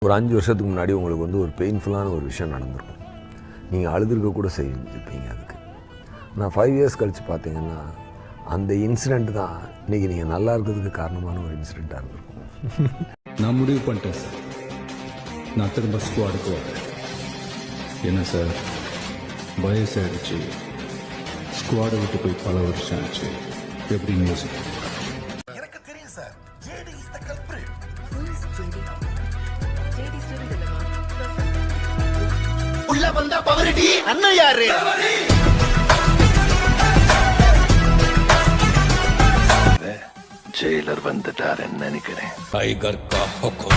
ஒரு 5 வருஷத்துக்கு முன்னாடி உங்களுக்கு வந்து ஒரு பெயின்ஃபுல்லான ஒரு விஷயம் நடந்திருக்கும். நீங்கள் அழுதுருக்க கூட செஞ்சுருப்பீங்க அதுக்கு. நான் 5 இயர்ஸ் கழித்து பார்த்தீங்கன்னா அந்த இன்சிடெண்ட் தான் இன்றைக்கி நீங்கள் நல்லா இருக்கிறதுக்கு காரணமான ஒரு இன்சிடெண்ட்டாக இருந்திருக்கும். நான் முடிவு பண்ணிட்டேன் சார், நான் திரும்ப ஸ்குவாடுக்கு வரேன். என்ன சார் வயசாகிடுச்சு, ஸ்குவாடை விட்டு போய் பல வருஷம் ஆச்சு, எப்படி மியூசிக்? எனக்கு தெரியும் sir, JD is the culprit. Who is JD? JD student இல்லமா? உள்ள வந்தா பவர்டி அண்ணன் யாரு? ஜெயிலர் வந்துட்டாருன்னு நினைக்கிறேன். टाइगर का हुक्म